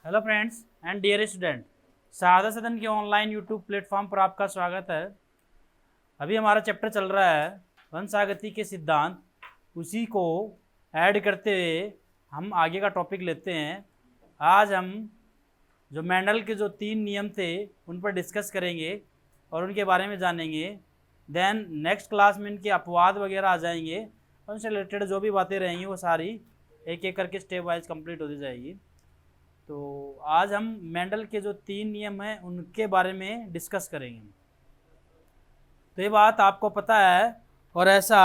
Hello friends and dear student, सादा सदन के ऑनलाइन यूट्यूब प्लेटफॉर्म पर आपका स्वागत है। अभी हमारा चैप्टर चल रहा है वंशागति के सिद्धांत। उसी को ऐड करते हुए हम आगे का टॉपिक लेते हैं। आज हम जो मेंडल के जो 3 नियम थे उन पर डिस्कस करेंगे और उनके बारे में जानेंगे। देन नेक्स्ट क्लास में इनके अपवाद वगैरह आ जाएंगे, उनसे रिलेटेड जो भी बातें रहेंगी वो सारी एक एक करके स्टेप वाइज कंप्लीट होती जाएगी। तो आज हम मेंडल के जो 3 नियम हैं उनके बारे में डिस्कस करेंगे। तो ये बात आपको पता है और ऐसा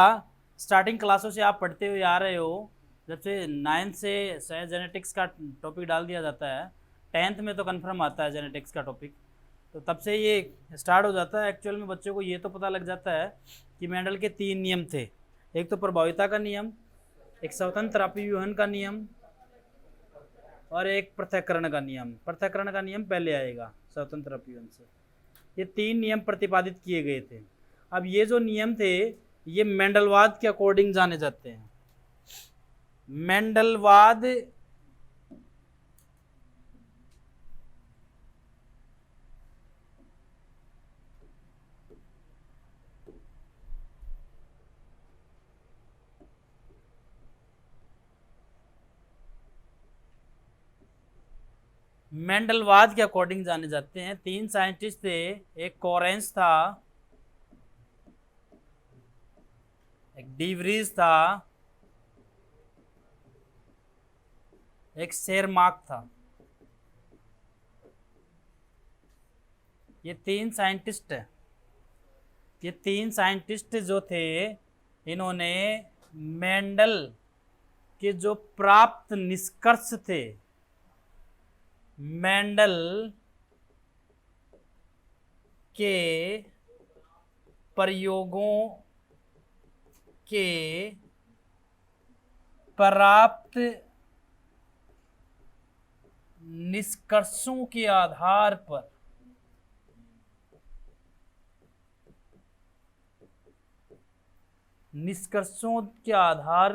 स्टार्टिंग क्लासों से आप पढ़ते हुए आ रहे हो। जब से 9th से शायद जेनेटिक्स का टॉपिक डाल दिया जाता है, 10th में तो कंफर्म आता है जेनेटिक्स का टॉपिक, तो तब से ये स्टार्ट हो जाता है। एक्चुअल में बच्चों को ये तो पता लग जाता है कि मेंडल के 3 नियम थे। एक तो प्रभाविता का नियम, एक स्वतंत्र अपव्यूहन का नियम और एक पृथक्करण का नियम। पृथक्करण का नियम पहले आएगा स्वतंत्र अपव्यूहन से। ये 3 नियम प्रतिपादित किए गए थे। अब ये जो नियम थे ये मेंडलवाद के अकॉर्डिंग जाने जाते हैं। मेंडलवाद मेंडलवाद के अकॉर्डिंग जाने जाते हैं। 3 साइंटिस्ट थे, एक कोरेंस था, एक डीवरीज था, एक शेरमार्क था। ये 3 साइंटिस्ट जो थे इन्होंने मेंडल के जो प्राप्त निष्कर्ष थे, मेंडल के प्रयोगों के प्राप्त निष्कर्षों के आधार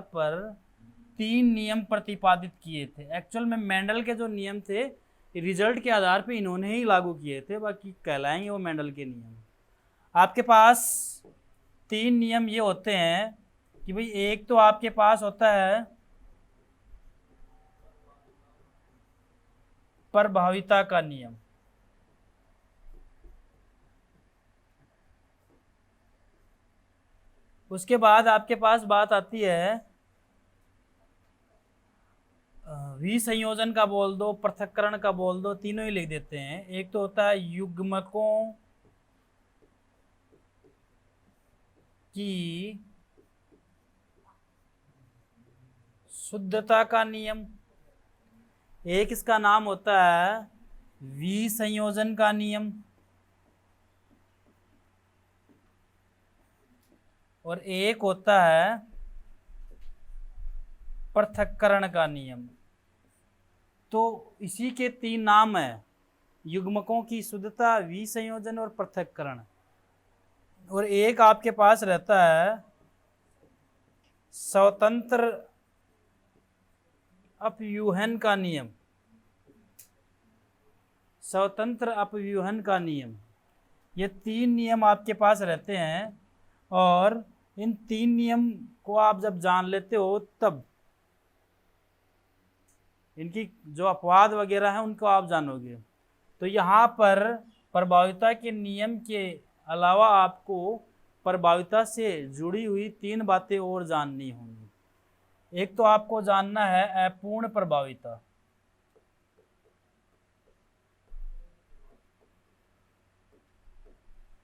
पर तीन नियम प्रतिपादित किए थे। एक्चुअल में मेंडल के जो नियम थे रिजल्ट के आधार पे इन्होंने ही लागू किए थे, बाकी कहलाएंगे वो मेंडल के नियम। आपके पास 3 नियम ये होते हैं कि भाई एक तो आपके पास होता है प्रभाविता का नियम, उसके बाद आपके पास बात आती है विसंयोजन का बोल दो, पृथक्करण का बोल दो, तीनों ही लिख देते हैं। एक तो होता है युग्मकों की शुद्धता का नियम, एक इसका नाम होता है विसंयोजन का नियम, और एक होता है पृथक्करण का नियम। तो इसी के 3 नाम है, युग्मकों की शुद्धता, विसंयोजन और पृथक्करण। और एक आपके पास रहता है स्वतंत्र अपव्यूहन का नियम, स्वतंत्र अपव्यूहन का नियम। ये 3 नियम आपके पास रहते हैं और इन 3 नियम को आप जब जान लेते हो तब इनकी जो अपवाद वगैरह है उनको आप जानोगे। तो यहाँ पर प्रभाविता के नियम के अलावा आपको प्रभाविता से जुड़ी हुई 3 बातें और जाननी होंगी। एक तो आपको जानना है अपूर्ण प्रभाविता,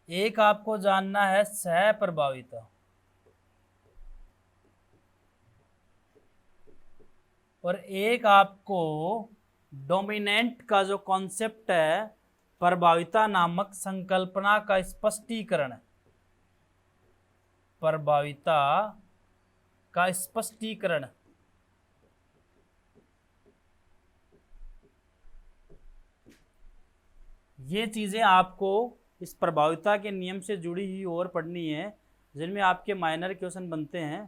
एक आपको जानना है सह प्रभाविता, और एक आपको डोमिनेंट का जो कॉन्सेप्ट है प्रभाविता नामक संकल्पना का स्पष्टीकरण, प्रभाविता का स्पष्टीकरण। ये चीज़ें आपको इस प्रभाविता के नियम से जुड़ी हुई और पढ़नी है, जिनमें आपके माइनर क्वेश्चन बनते हैं,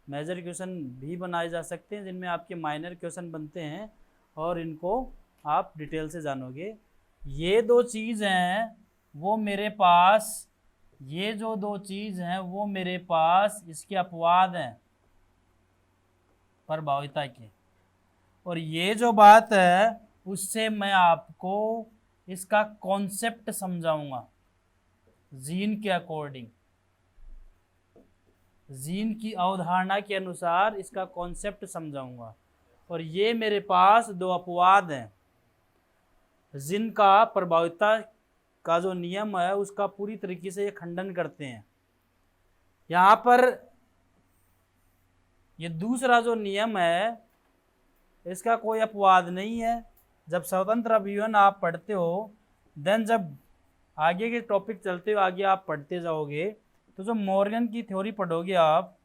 मेजर क्वेश्चन भी बनाए जा सकते हैं जिनमें आपके माइनर क्वेश्चन बनते हैं, और इनको आप डिटेल से जानोगे। ये दो चीज़ हैं वो मेरे पास, ये जो दो चीज़ हैं वो मेरे पास इसके अपवाद हैं प्रभाविता के, और ये जो बात है उससे मैं आपको इसका कॉन्सेप्ट समझाऊंगा जीन के अकॉर्डिंग, जीन की अवधारणा के अनुसार इसका कॉन्सेप्ट समझाऊंगा। और ये मेरे पास दो अपवाद हैं जिनका प्रभाविता का जो नियम है उसका पूरी तरीके से ये खंडन करते हैं। यहाँ पर ये दूसरा जो नियम है इसका कोई अपवाद नहीं है। जब स्वतंत्र अभिव्यंजन आप पढ़ते हो देन जब आगे के टॉपिक चलते हो आगे आप पढ़ते जाओगे तो जो मॉर्गन की थ्योरी पढ़ोगे आप,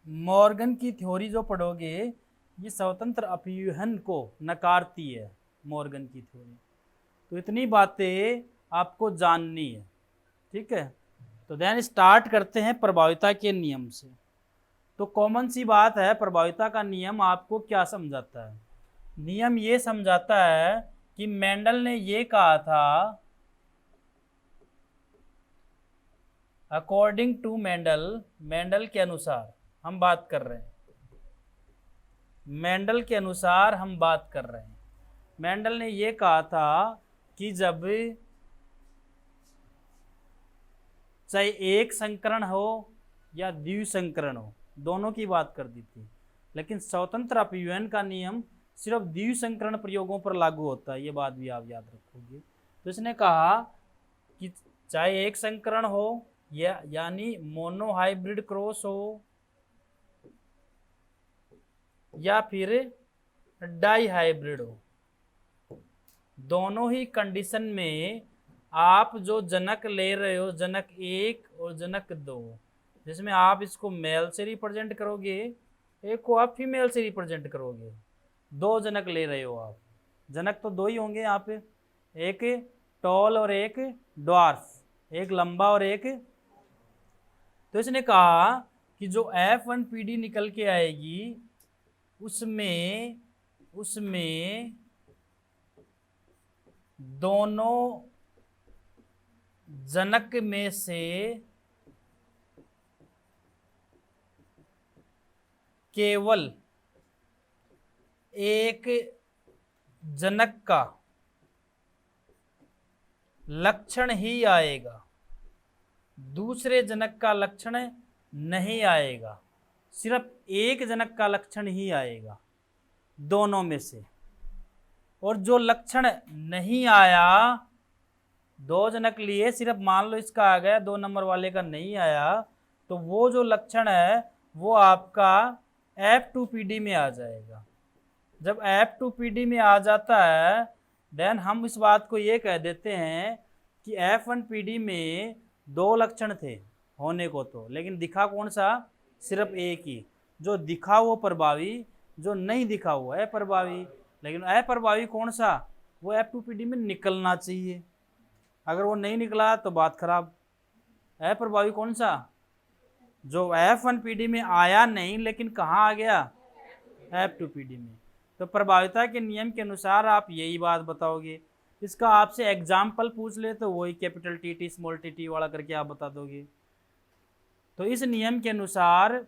मॉर्गन की थ्योरी जो पढ़ोगे ये स्वतंत्र अभिव्यंजन को नकारती है मॉर्गन की थ्योरी। तो इतनी बातें आपको जाननी है, ठीक है। तो देन स्टार्ट करते हैं प्रभाविता के नियम से। तो कॉमन सी बात है, प्रभाविता का नियम आपको क्या समझाता है? नियम ये समझाता है कि मेंडल ने ये कहा था, अकॉर्डिंग टू मेंडल, मेंडल के अनुसार हम बात कर रहे हैं, मेंडल के अनुसार हम बात कर रहे हैं। मेंडल ने ये कहा था कि जब चाहे एक संकरण हो या द्विसंकरण हो, दोनों की बात कर दी थी, लेकिन स्वतंत्र अभिव्यंजन का नियम सिर्फ द्विसंकरण प्रयोगों पर लागू होता है, ये बात भी आप याद रखोगे। तो इसने कहा कि चाहे एक संकरण हो या यानी मोनो हाइब्रिड क्रॉस हो या फिर डाई हाइब्रिड हो, दोनों ही कंडीशन में आप जो जनक ले रहे हो, जनक 1 और जनक 2, जिसमें आप इसको मेल से रिप्रेजेंट करोगे, एक को आप फीमेल से रिप्रेजेंट करोगे, 2 जनक ले रहे हो आप, जनक तो 2 ही होंगे यहाँ पे, एक टॉल और एक ड्वार्फ, एक लंबा और एक। तो इसने कहा कि जो F1PD निकल के आएगी उसमें दोनों जनक में से केवल एक जनक का लक्षण ही आएगा, दूसरे जनक का लक्षण नहीं आएगा, सिर्फ एक जनक का लक्षण ही आएगा दोनों में से। और जो लक्षण नहीं आया, 2 जनक लिए, सिर्फ मान लो इसका आ गया, 2 नंबर वाले का नहीं आया, तो वो जो लक्षण है वो आपका F2PD में आ जाएगा। जब F2PD में आ जाता है देन हम इस बात को ये कह देते हैं कि F1PD में 2 लक्षण थे होने को तो, लेकिन दिखा कौन सा? सिर्फ एक ही। जो दिखा वो प्रभावी, जो नहीं दिखा वो अप्रभावी। लेकिन अप्रभावी कौन सा? वो F2PD में निकलना चाहिए, अगर वो नहीं निकला तो बात खराब। अप्रभावी कौन सा? जो F1PD में आया नहीं लेकिन कहाँ आ गया? F2PD में। तो प्रभाविता के नियम के अनुसार आप यही बात बताओगे। इसका आपसे एग्जाम्पल पूछ ले तो वही कैपिटल टी स्मॉल टी वाला करके आप बता दोगे। तो इस नियम के अनुसार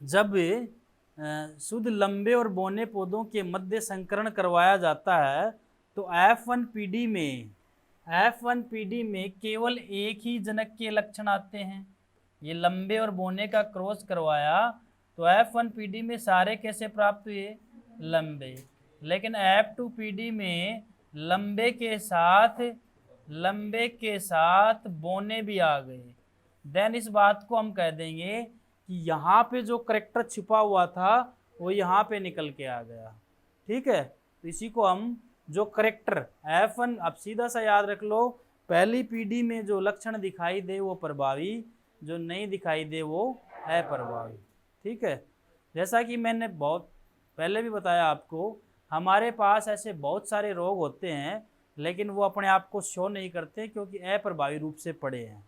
जब शुद्ध लंबे और बौने पौधों के मध्य संकरण करवाया जाता है तो F1PD में केवल एक ही जनक के लक्षण आते हैं। ये लंबे और बौने का क्रॉस करवाया तो F1PD में सारे कैसे प्राप्त हुए? लंबे। लेकिन F2PD में लंबे के साथ बौने भी आ गए। देन इस बात को हम कह देंगे कि यहाँ पे जो करेक्टर छिपा हुआ था वो यहाँ पे निकल के आ गया। ठीक है, तो इसी को हम जो करेक्टर F1, अब सीधा सा याद रख लो, पहली पीढ़ी में जो लक्षण दिखाई दे वो प्रभावी, जो नहीं दिखाई दे वो अप्रभावी। ठीक है, जैसा कि मैंने बहुत पहले भी बताया आपको, हमारे पास ऐसे बहुत सारे रोग होते हैं लेकिन वो अपने आप को शो नहीं करते क्योंकि अप्रभावी रूप से पड़े हैं,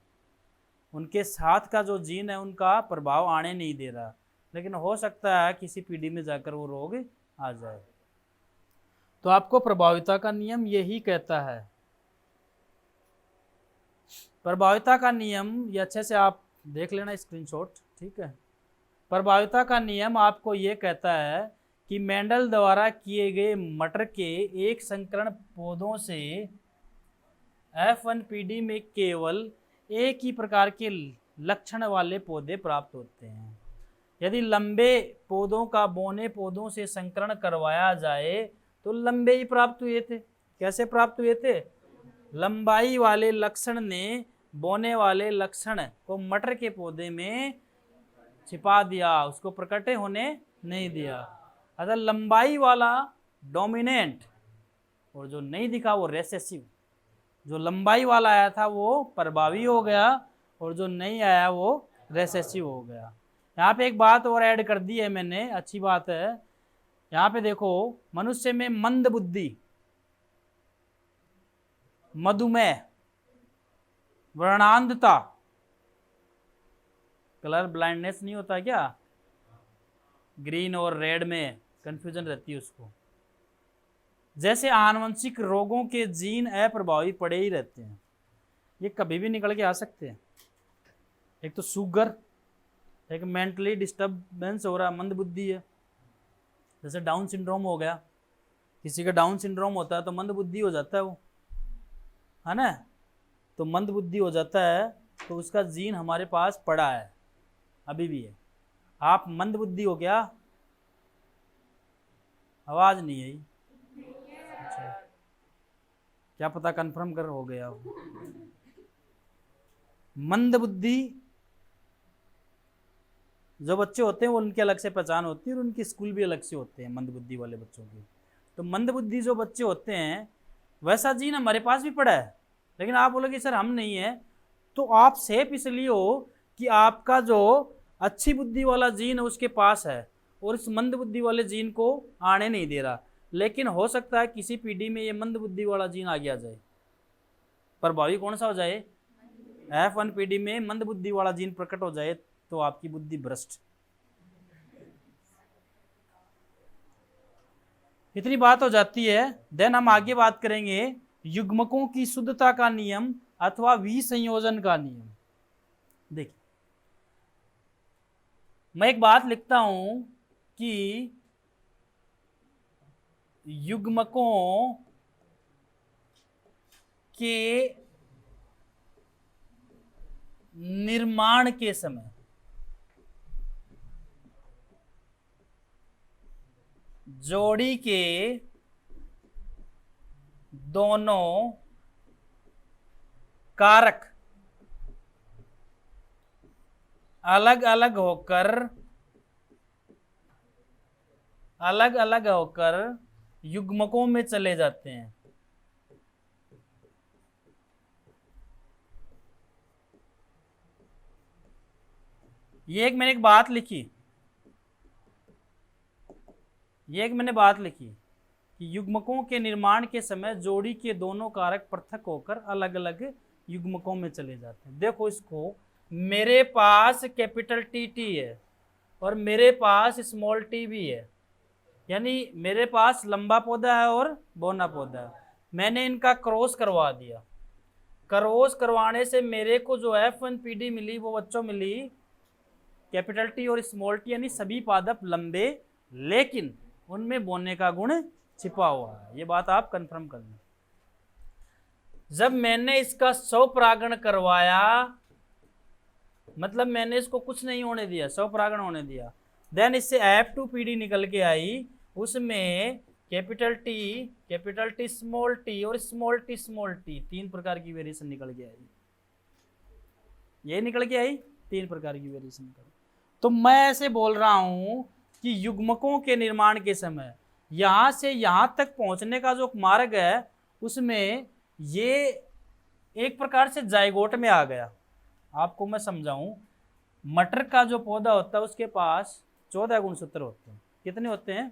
उनके साथ का जो जीन है उनका प्रभाव आने नहीं दे रहा, लेकिन हो सकता है किसी पीढ़ी में जाकर वो रोग आ जाए। तो आपको प्रभाविता का नियम यही कहता है। प्रभाविता का नियम ये अच्छे से आप देख लेना स्क्रीनशॉट, ठीक है। प्रभाविता का नियम आपको ये कहता है कि मेंडल द्वारा किए गए मटर के एक संकरण पौधों से F1PD में केवल एक ही प्रकार के लक्षण वाले पौधे प्राप्त होते हैं। यदि लंबे पौधों का बौने पौधों से संकरण करवाया जाए तो लंबे ही प्राप्त हुए थे। कैसे प्राप्त हुए थे? लंबाई वाले लक्षण ने बोने वाले लक्षण को मटर के पौधे में छिपा दिया, उसको प्रकट होने नहीं दिया। अगर लंबाई वाला डोमिनेंट और जो नहीं दिखा वो रेसेसिव। जो लंबाई वाला आया था वो प्रभावी हो गया और जो नहीं आया वो रेसेसिव हो गया। यहाँ पे एक बात और ऐड कर दी है मैंने, अच्छी बात है। यहाँ पे देखो, मनुष्य में मंद बुद्धि, मधुमेह, वर्णांधता, कलर ब्लाइंडनेस नहीं होता क्या, ग्रीन और रेड में कंफ्यूजन रहती है उसको, जैसे आनुवंशिक रोगों के जीन अप्रभावी पड़े ही रहते हैं। ये कभी भी निकल के आ सकते हैं। एक तो शुगर, एक मेंटली डिस्टर्बेंस हो रहा, मंद बुद्धि है। जैसे डाउन सिंड्रोम हो गया, किसी का डाउन सिंड्रोम होता है तो मंद बुद्धि हो जाता है वो, है ना। तो मंद बुद्धि हो जाता है तो उसका जीन हमारे पास पड़ा है, अभी भी है। आप मंद बुद्धि हो क्या? आवाज नहीं आई। अच्छा, क्या पता कंफर्म कर हो गया हो। मंद बुद्धि जो बच्चे होते हैं वो उनकी अलग से पहचान होती है और उनके स्कूल भी अलग से होते हैं मंद बुद्धि वाले बच्चों की। तो मंद बुद्धि जो बच्चे होते हैं वैसा जीन हमारे पास भी पड़ा है, लेकिन आप बोलोगे सर हम नहीं है, तो आप सेफ इसलिए हो कि आपका जो अच्छी बुद्धि वाला जीन है उसके पास है और इस मंद बुद्धि वाले जीन को आने नहीं दे रहा। लेकिन हो सकता है किसी पीढ़ी में ये मंद बुद्धि वाला जीन आ गया जाए, प्रभावी कौन सा हो जाए? F1PD में मंद बुद्धि वाला जीन प्रकट हो जाए तो आपकी बुद्धि भ्रष्ट। इतनी बात हो जाती है। देन हम आगे बात करेंगे युग्मकों की शुद्धता का नियम अथवा विसंयोजन का नियम। देखिए, मैं एक बात लिखता हूं कि युग्मकों के निर्माण के समय जोड़ी के दोनों कारक अलग अलग होकर युग्मकों में चले जाते हैं। ये एक मैंने एक बात लिखी कि युग्मकों के निर्माण के समय जोड़ी के दोनों कारक पृथक होकर अलग अलग युग्मकों में चले जाते हैं। देखो इसको, मेरे पास कैपिटल टी है और मेरे पास स्मॉल टी भी है, यानी मेरे पास लंबा पौधा है और बौना पौधा है। मैंने इनका क्रॉस करवा दिया। क्रॉस करवाने से मेरे को जो F1PD मिली वो बच्चों मिली कैपिटल टी और स्मॉल टी, यानी सभी पादप लंबे, लेकिन उनमें बोने का गुण छिपा हुआ है। ये बात आप कंफर्म कर लें। जब मैंने इसका स्वपरागण करवाया, मतलब मैंने इसको कुछ नहीं होने दिया, स्वपरागण होने दिया, देन इससे F2PD निकल के आई। उसमें कैपिटल टी स्मॉल टी और स्मॉल टी तीन प्रकार की वेरिएशन निकल के आई। ये निकल के आई तीन प्रकार की वेरिएशन निकल। तो मैं ऐसे बोल रहा हूं कि युग्मकों के निर्माण के समय यहां से यहां तक पहुंचने का जो मार्ग है उसमें ये एक प्रकार से जायगोट में आ गया। आपको मैं समझाऊं, मटर का जो पौधा होता है उसके पास 14 गुणसूत्र होते हैं। कितने होते हैं?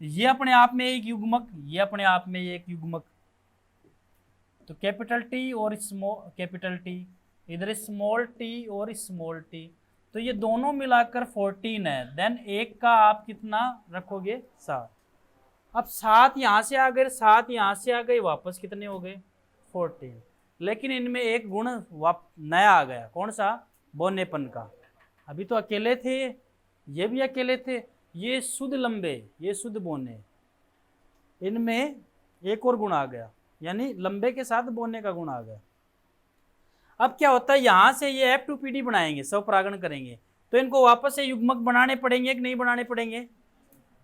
ये अपने आप में एक युग्मक, ये अपने आप में एक युग्मक। तो कैपिटल टी और कैपिटल टी, इधर स्मॉल टी और स्मॉल टी, तो ये दोनों मिलाकर 14 है। देन एक का आप कितना रखोगे 7। अब 7 यहां से आ गए, 7 यहां से आ गए, वापस कितने हो गए 14। लेकिन इनमें एक गुण नया आ गया, कौन सा? बोनेपन का। अभी तो अकेले थे, ये भी अकेले थे, ये शुद्ध लंबे, ये शुद्ध बोने, इनमें एक और गुण आ गया, यानी लंबे के साथ बोने का गुण आ गया। अब क्या होता है, यहां से ये F2PD बनाएंगे, स्वपरागण करेंगे, तो इनको वापस से युग्मक बनाने पड़ेंगे कि नहीं बनाने पड़ेंगे?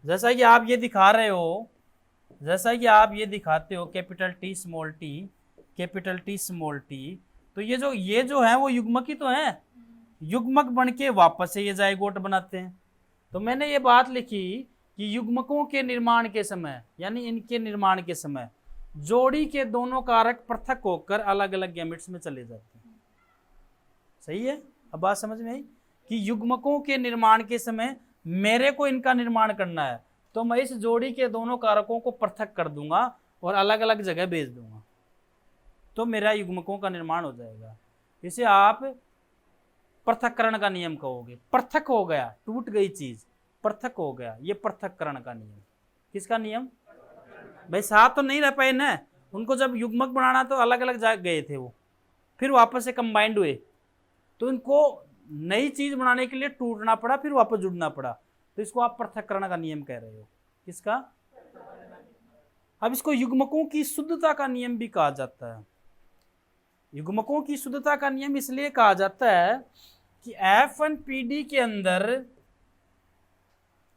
जैसा कि आप ये दिखा रहे हो, जैसा कि आप ये दिखाते हो capital T small t, capital T small t, तो ये जो है वो युग्मक ही तो है। युग्मक बन के वापस से ये जाइगोट बनाते हैं। तो मैंने ये बात लिखी कि युग्मकों के निर्माण के समय, यानी इनके निर्माण के समय, जोड़ी के दोनों कारक पृथक होकर अलग अलग गैमेट्स में चले जाते हैं। सही है? अब बात समझ में आई कि युग्मकों के निर्माण के समय मेरे को इनका निर्माण करना है, तो मैं इस जोड़ी के दोनों कारकों को पृथक कर दूंगा और अलग अलग जगह भेज दूंगा, तो मेरा युग्मकों का निर्माण हो जाएगा। इसे आप पृथक्करण का नियम कहोगे। पृथक हो गया, टूट गई चीज, पृथक हो गया, ये पृथक्करण का नियम। किसका नियम? भाई साथ तो नहीं रह पाए ना, उनको जब युग्मक बनाना तो अलग अलग जा गए थे वो, फिर वापस से कंबाइंड हुए, तो इनको नई चीज बनाने के लिए टूटना पड़ा, फिर वापस जुड़ना पड़ा, तो इसको आप पृथक्करण का नियम कह रहे हो। किसका? अब इसको युग्मकों की शुद्धता का नियम भी कहा जाता है। युग्मकों की शुद्धता का नियम इसलिए कहा जाता है कि F1PD के अंदर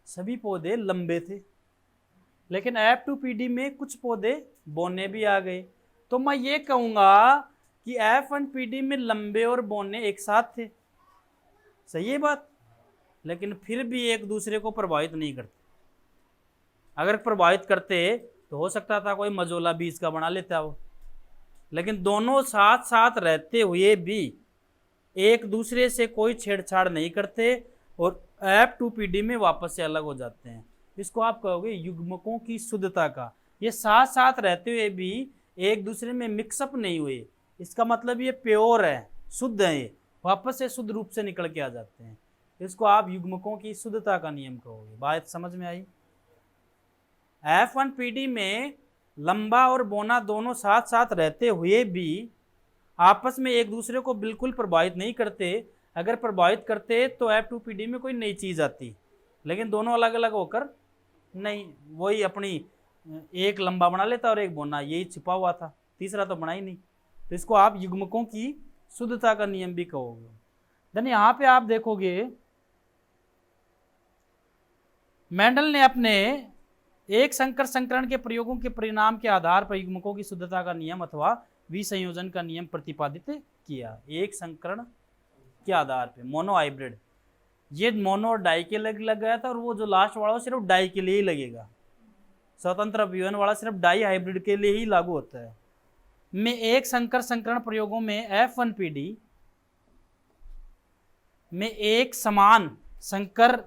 सभी पौधे लंबे थे, लेकिन F2PD में कुछ पौधे बोने भी आ गए, तो मैं ये कहूंगा कि F1PD में लंबे और बोने एक साथ थे। सही है बात? लेकिन फिर भी एक दूसरे को प्रभावित नहीं करते। अगर प्रभावित करते तो हो सकता था कोई मजोला भी इसका बना लेता वो, लेकिन दोनों साथ साथ रहते हुए भी एक दूसरे से कोई छेड़छाड़ नहीं करते और F2PD में वापस से अलग हो जाते हैं। इसको आप कहोगे युग्मकों की शुद्धता का। ये साथ साथ रहते हुए भी एक दूसरे में मिक्सअप नहीं हुए, इसका मतलब ये प्योर है, शुद्ध है, ये वापस से शुद्ध रूप से निकल के आ जाते हैं। इसको आप युग्मकों की शुद्धता का नियम कहोगे। बात समझ में आई? F1PD में लंबा और बोना दोनों साथ साथ रहते हुए भी आपस में एक दूसरे को बिल्कुल प्रभावित नहीं करते। अगर प्रभावित करते तो F2PD में कोई नई चीज आती, लेकिन दोनों अलग अलग होकर नहीं, वही अपनी एक लंबा बना लेता और एक बोना, यही छिपा हुआ था, तीसरा तो बना ही नहीं। तो इसको आप युग्मकों की शुद्धता का नियम भी कहोगे। देन यहां पे आप देखोगे मेंडल ने अपने एक संकर संकरण के प्रयोगों के परिणाम के आधार पर युग्मकों की शुद्धता का नियम अथवा विसंयोजन का नियम प्रतिपादित किया। एक संकरण के आधार पे मोनो हाइब्रिड, ये मोनो और डाई के लग गया था, और वो जो लास्ट वाला सिर्फ डाई के लिए ही लगेगा। स्वतंत्र अभिवन वाला सिर्फ डाई हाइब्रिड के लिए ही लागू होता है। में एक संकर संकरण प्रयोगों में F1PD में एक समान संकर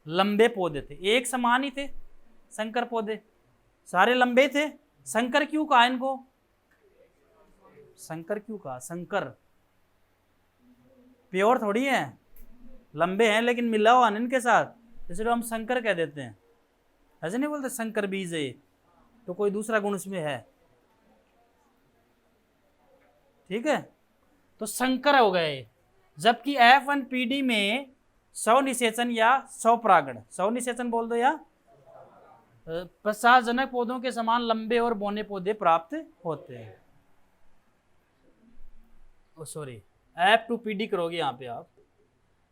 लंबे पौधे थे, एक समान ही थे संकर पौधे, सारे लंबे थे। संकर क्यों कहा इनको? संकर क्यों कहा? संकर प्योर थोड़ी है, लंबे हैं लेकिन मिला हुआ इनके साथ, इसलिए हम संकर कह देते हैं। ऐसे नहीं बोलते संकर बीज है, तो कोई दूसरा गुण इसमें है। ठीक है, तो संकर हो गए। जबकि F1PD में स्वनिषेचन या स्वपरागण, स्वनिषेचन बोल दो या प्रसारजनक पौधों के समान लंबे और बौने पौधे प्राप्त होते हैं। सॉरी, F2PD करोगे यहाँ पे आप।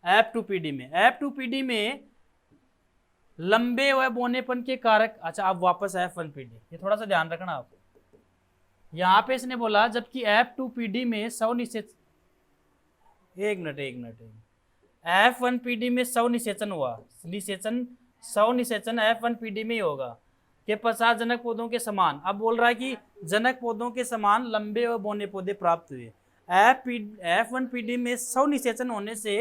F2PD में लंबे व बोनेपन के कारक। अच्छा, अब वापस F1PD, ये थोड़ा सा ध्यान रखना आप। यहाँ पे इसने बोला जबकि F2PD में स्वनिषेचन, एक मिनट, F1PD में स्वनिषेचन हुआ, स्वनिषेचन F1PD में ही होगा के पश्चात जनक पौधों के समान। अब बोल रहा है कि जनक पौधों के समान लंबे और बौने पौधे प्राप्त हुए। F1PD में स्वनिषेचन होने से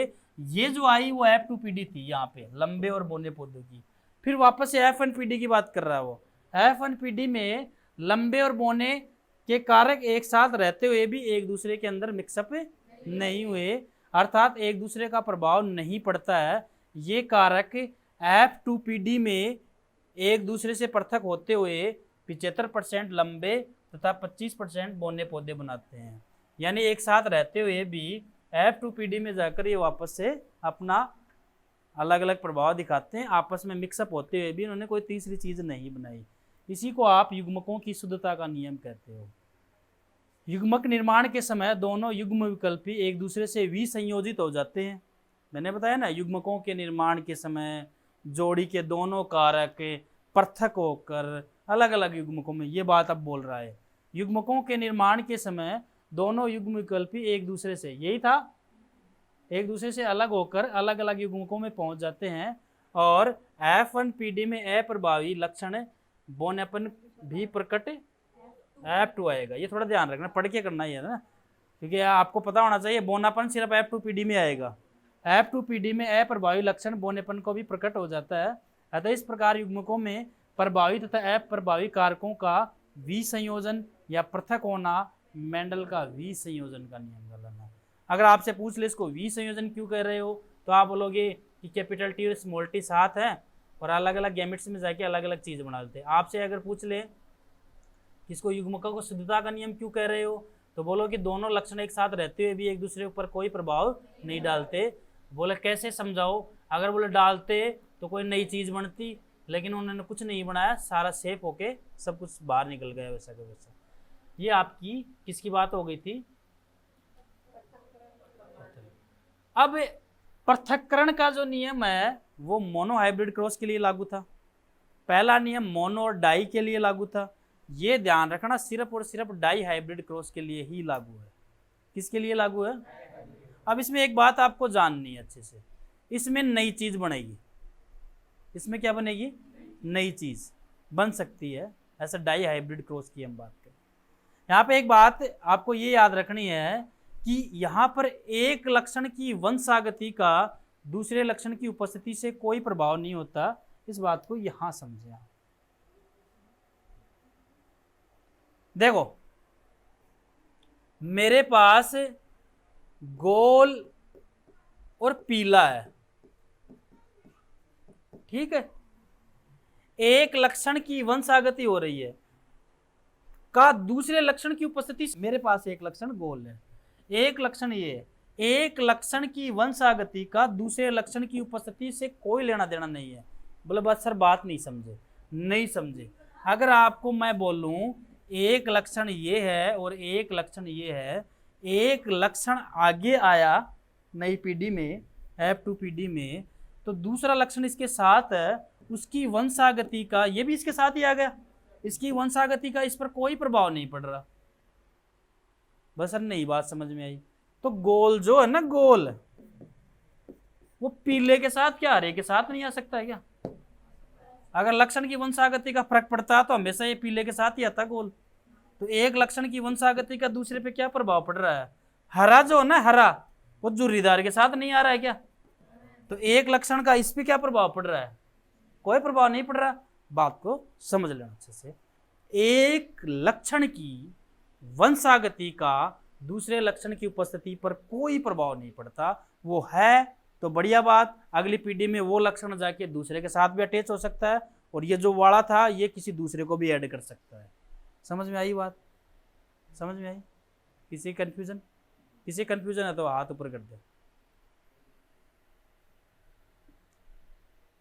ये जो आई वो F2PD थी, यहाँ पे लंबे और बौने पौधों की। फिर वापस से F1PD की बात कर रहा है वो। F1PD में लंबे और बौने के कारक एक साथ रहते हुए भी एक दूसरे के अंदर मिक्सअप नहीं हुए, अर्थात एक दूसरे का प्रभाव नहीं पड़ता है। ये कारक F2PD में एक दूसरे से पृथक होते हुए 75% लंबे तथा 25% बौने पौधे बनाते हैं। यानी एक साथ रहते हुए भी F2PD में जाकर ये वापस से अपना अलग अलग प्रभाव दिखाते हैं, आपस में मिक्सअप होते हुए भी इन्होंने कोई तीसरी चीज नहीं बनाई। इसी को आप युग्मकों की शुद्धता का नियम कहते हो। युग्मक निर्माण के समय दोनों युग्म विकल्पी एक दूसरे से विसंयोजित हो जाते हैं। मैंने बताया ना, युग्मकों के निर्माण के समय जोड़ी के दोनों कारक पृथक होकर अलग अलग युग्मकों में, ये बात अब बोल रहा है। युग्मकों के निर्माण के समय दोनों युग्म विकल्पी एक दूसरे से, यही था, एक दूसरे से अलग होकर अलग अलग युग्मकों में पहुंच जाते हैं। और F1PD में अप्रभावी लक्षण बौनेपन भी प्रकट F2 आएगा। ये थोड़ा ध्यान रखना, पढ़ के करना ही है ना, क्योंकि आपको पता होना चाहिए बौनापन सिर्फ F2PD में आएगा। F2PD में अप्रभावी लक्षण बौनेपन को भी प्रकट हो जाता है। अतः इस प्रकार युग्मकों में प्रभावी तथा अप्रभावी कारकों का विसंयोजन या पृथक होना मेंडल का विसंयोजन का नियम कहलाना है। अगर आपसे पूछ ले इसको विसंयोजन क्यों कह रहे हो, तो आप बोलोगे कि कैपिटल टी और स्मॉल टी साथ है और अलग अलग गैमेट्स में जाके अलग अलग चीज बना देते हैं। आपसे अगर पूछ ले इसको युग्मकों को शुद्धता का नियम क्यों कह रहे हो, तो बोलो कि दोनों लक्षण एक साथ रहते हुए भी एक दूसरे ऊपर कोई प्रभाव नहीं डालते। बोले कैसे समझाओ, अगर बोले डालते तो कोई नई चीज बनती, लेकिन उन्होंने कुछ नहीं बनाया, सारा सेफ होके सब कुछ बाहर निकल गया वैसा का वैसा। ये आपकी किसकी बात हो गई थी? अब पृथक्करण का जो नियम है वो मोनो हाइब्रिड क्रॉस के लिए लागू था। पहला नियम मोनो और डाई के लिए लागू था। ये ध्यान रखना सिर्फ और सिर्फ डाई हाइब्रिड क्रॉस के लिए ही लागू है। किसके लिए लागू है? अब इसमें एक बात आपको जाननी है अच्छे से, इसमें नई चीज बनेगी। इसमें क्या बनेगी? नई चीज बन सकती है, ऐसा डाई हाइब्रिड क्रॉस की हम बात करें। यहाँ पे एक बात आपको ये याद रखनी है कि यहाँ पर एक लक्षण की वंशागति का दूसरे लक्षण की उपस्थिति से कोई प्रभाव नहीं होता। इस बात को यहां समझें। देखो मेरे पास गोल और पीला है, ठीक है, एक लक्षण की वंशागति हो रही है का दूसरे लक्षण की उपस्थिति से। मेरे पास एक लक्षण गोल है, एक लक्षण ये है, एक लक्षण की वंशागति का दूसरे लक्षण की उपस्थिति से कोई लेना देना नहीं है। बोले बस सर बात नहीं समझे, नहीं समझे। अगर आपको मैं बोलूं एक लक्षण ये है और एक लक्षण ये है, एक लक्षण आगे आया नई पीढ़ी में F2PD में, तो दूसरा लक्षण इसके साथ है, उसकी वंशागति का ये भी इसके साथ ही आ गया, इसकी वंशागति का इस पर कोई प्रभाव नहीं पड़ रहा। बस सर नई बात समझ में आई। तो गोल जो है ना, गोल वो पीले के साथ क्या हरे के साथ नहीं आ सकता है क्या? अगर लक्षण की वंशागति का फर्क पड़ता तो हमेशा ये पीले के साथ ही आता गोल। तो एक लक्षण की वंशागति का दूसरे पे क्या प्रभाव पड़ रहा है? हरा जो है ना, हरा वो झुर्रीदार के साथ नहीं आ रहा है क्या? तो एक लक्षण का इस पे क्या प्रभाव पड़ रहा है? कोई प्रभाव नहीं पड़ रहा। बात को समझ लेना अच्छे से। एक लक्षण की वंशागति का दूसरे लक्षण की उपस्थिति पर कोई प्रभाव नहीं पड़ता। वो है तो बढ़िया बात, अगली पीढ़ी में वो लक्षण जाके दूसरे के साथ भी अटैच हो सकता है, और ये जो वाला था ये किसी दूसरे को भी ऐड कर सकता है। समझ में आई बात? समझ में आई? किसी कंफ्यूजन? किसी कंफ्यूजन है तो हाथ ऊपर कर दे।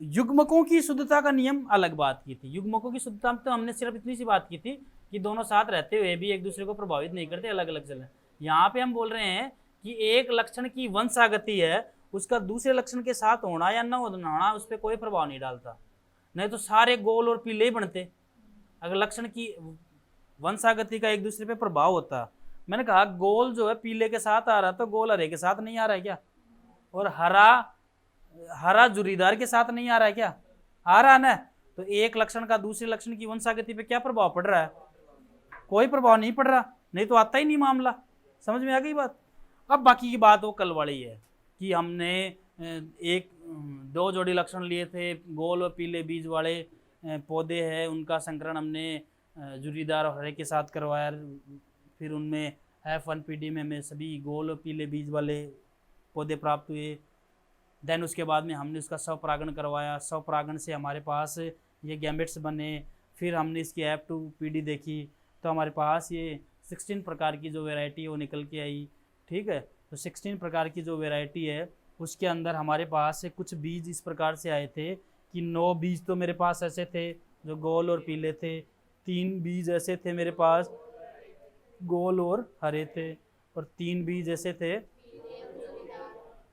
युग्मकों की शुद्धता का नियम अलग बात की थी। युग्मकों की शुद्धता तो हमने सिर्फ इतनी सी बात की थी कि दोनों साथ रहते हुए भी एक दूसरे को प्रभावित नहीं करते, अलग अलग चले। यहाँ पे हम बोल रहे हैं कि एक लक्षण की वंशागति है, उसका दूसरे लक्षण के साथ होना या न होना उस पर कोई प्रभाव नहीं डालता। नहीं तो सारे गोल और पीले ही बनते अगर लक्षण की वंशागति का एक दूसरे पे प्रभाव होता। मैंने कहा गोल जो है पीले के साथ आ रहा तो गोल हरे के साथ नहीं आ रहा है क्या? और हरा जुरीदार के साथ नहीं आ रहा है क्या? आ रहा है ना। तो एक लक्षण का दूसरे लक्षण की वंशागति पे क्या प्रभाव पड़ रहा है? कोई प्रभाव नहीं पड़ रहा, नहीं तो आता ही नहीं मामला। समझ में आ गई बात? अब बाकी की बात वो कल वाली है कि हमने एक दो जोड़ी लक्षण लिए थे, गोल और पीले बीज वाले पौधे हैं, उनका संकरण हमने जुरीदार और हरे के साथ करवाया। फिर उनमें F1PD में हमें सभी गोल और पीले बीज वाले पौधे प्राप्त हुए। देन उसके बाद में हमने उसका स्वपरागण करवाया। स्वपरागण से हमारे पास ये गैमेट्स बने। फिर हमने इसकी F2PD देखी तो हमारे पास ये 16 प्रकार की जो वैरायटी है वो निकल के आई। ठीक है, तो 16 प्रकार की जो वैरायटी है उसके अंदर हमारे पास से कुछ बीज इस प्रकार से आए थे कि 9 बीज तो मेरे पास ऐसे थे जो गोल और पीले थे, 3 बीज ऐसे थे मेरे पास गोल और हरे थे, और 3 बीज ऐसे थे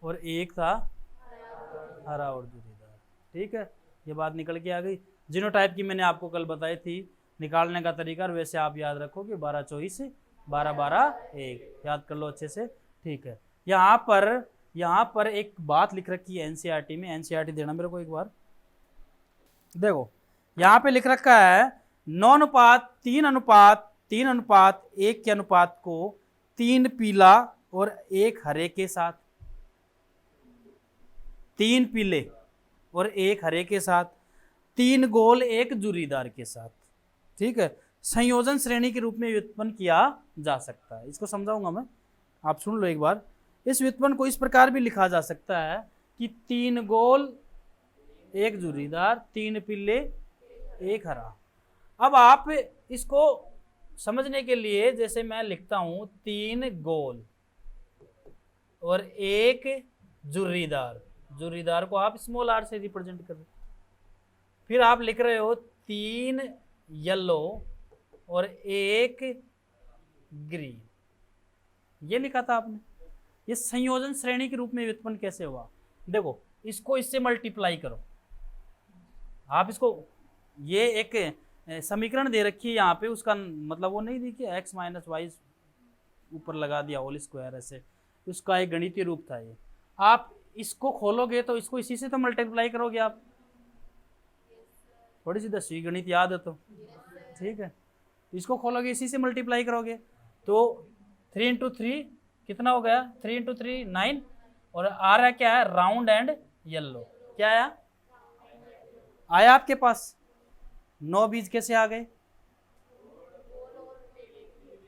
और एक था हरा और जुरीदार। ठीक है, ये बात निकल के आ गई। जीनोटाइप की मैंने आपको कल बताई थी निकालने का तरीका, और वैसे आप याद रखो कि 12 24 12 12 1 याद कर लो अच्छे से। ठीक है, यहाँ पर एक बात लिख रखी है एनसीईआरटी में। एनसीईआरटी देना मेरे को एक बार। देखो यहाँ पे लिख रखा है 9:3:3:1 के अनुपात को 3 पीला और 1 हरे के साथ, 3 पीले और 1 हरे के साथ, 3 गोल 1 जुरीदार के साथ। ठीक है, संयोजन श्रेणी के रूप में व्युत्पन्न किया जा सकता है। इसको समझाऊंगा मैं, आप सुन लो एक बार। इस व्युत्पन्न को इस प्रकार भी लिखा जा सकता है कि 3 गोल 1 जुरीदार, 3 पीले 1 हरा। अब आप इसको समझने के लिए जैसे मैं लिखता हूं 3 गोल और 1 जुरीदार, जुरीदार को आप स्मॉल r से रिप्रेजेंट कर रहे हो। फिर आप लिख रहे हो 3 येलो और 1 ग्रीन, ये लिखा था आपने। ये संयोजन श्रेणी के रूप में व्युत्पन्न कैसे हुआ? देखो इसको इससे मल्टीप्लाई करो आप। इसको ये एक समीकरण दे रखी है यहाँ पे, उसका मतलब वो नहीं दी कि x - y ऊपर लगा दिया होल स्क्वायर ऐसे, उसका एक गणितीय रूप था ये। आप इसको खोलोगे तो इसको इसी से तो मल्टीप्लाई करोगे आप। थोड़ी सी 10वीं गणित याद है तो ठीक है, इसको खोलोगे इसी से मल्टीप्लाई करोगे तो 3 × 3 कितना हो गया? 3 × 3 9, और आ रहा क्या है? Round and yellow. क्या आया आपके पास? 9 बीज कैसे आ गए?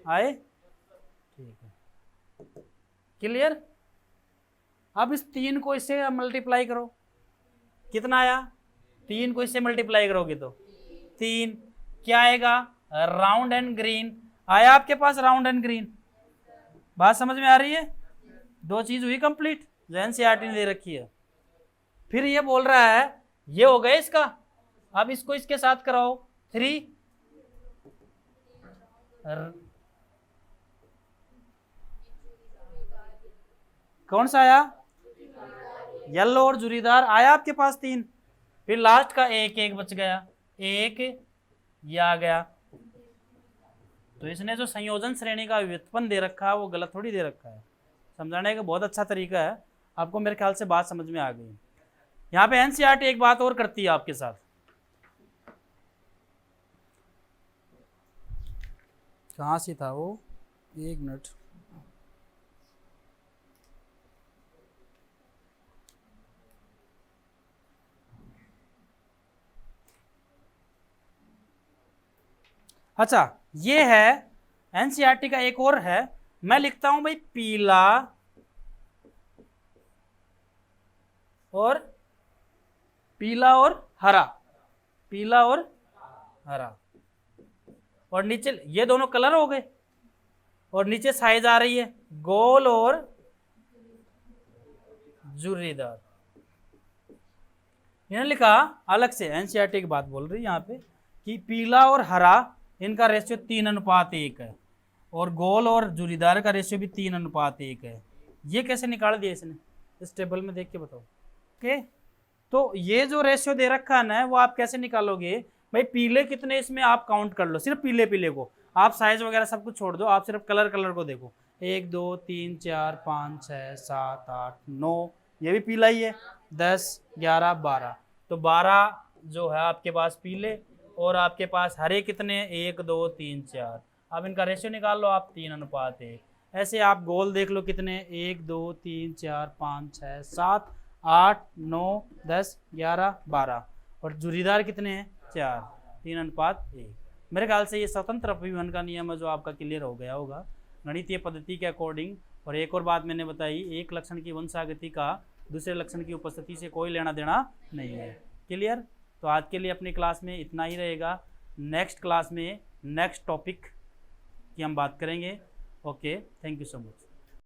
आए? ठीक है, क्लियर। अब इस 3 को इससे मल्टीप्लाई करो, कितना आया? 3 को इससे मल्टीप्लाई करोगे तो 3, क्या आएगा? Round and green. आया आपके पास राउंड एंड ग्रीन? बात समझ में आ रही है? 2 चीज हुई कंप्लीट जो एनसीईआरटी ने दे रखी है। फिर ये बोल रहा है ये हो गया इसका, अब इसको इसके साथ कराओ 3, कौन सा आया? येलो और जुरीदार आया आपके पास 3। फिर लास्ट का 1 1 बच गया, 1 ये आ गया। तो इसने जो संयोजन श्रेणी का व्युत्पन्न दे रखा है वो गलत थोड़ी दे रखा है। समझाने का बहुत अच्छा तरीका है, आपको मेरे ख्याल से बात समझ में आ गई। यहाँ पे एनसीईआरटी एक बात और करती है आपके साथ। कहाँ से था वो? 1 मिनट। अच्छा, ये है एनसीईआरटी का एक और है। मैं लिखता हूं भाई पीला और हरा, पीला और हरा, और नीचे ये दोनों कलर हो गए, और नीचे साइज आ रही है गोल और जुरीदार। इन्होंने लिखा अलग से, एनसीईआरटी की बात बोल रही है यहाँ पे कि पीला और हरा इनका रेशियो 3:1 है, और गोल और जुरीदार का रेशियो भी 3:1 है। ये कैसे निकाल दिया इसने? इस टेबल में देख के बताओ। ओके, तो ये जो रेशियो दे रखा है ना वो आप कैसे निकालोगे? भाई पीले कितने इसमें आप काउंट कर लो, सिर्फ पीले को, आप साइज वगैरह सब कुछ छोड़ दो, आप सिर्फ कलर को देखो। 1 2 3 4 5 6 7 8 9, ये भी पीला ही है। 10 11 12, तो 12 जो है आपके पास पीले, और आपके पास हरे कितने? 1 2 3 4। अब इनका रेशियो निकाल लो आप 3:1। ऐसे आप गोल देख लो कितने? 1 2 3 4 5 6 7 8 9 10 11 12, और जुरीदार कितने हैं? 4, 3:1। मेरे ख्याल से ये स्वतंत्र अपव्यवन का नियम है जो आपका क्लियर हो गया होगा गणितीय पद्धति के अकॉर्डिंग। और एक और बात मैंने बताई, एक लक्षण की वंशागति का दूसरे लक्षण की उपस्थिति से कोई लेना देना नहीं है। क्लियर? तो आज के लिए अपनी क्लास में इतना ही रहेगा। नेक्स्ट क्लास में नेक्स्ट टॉपिक की हम बात करेंगे। Okay, thank you so much.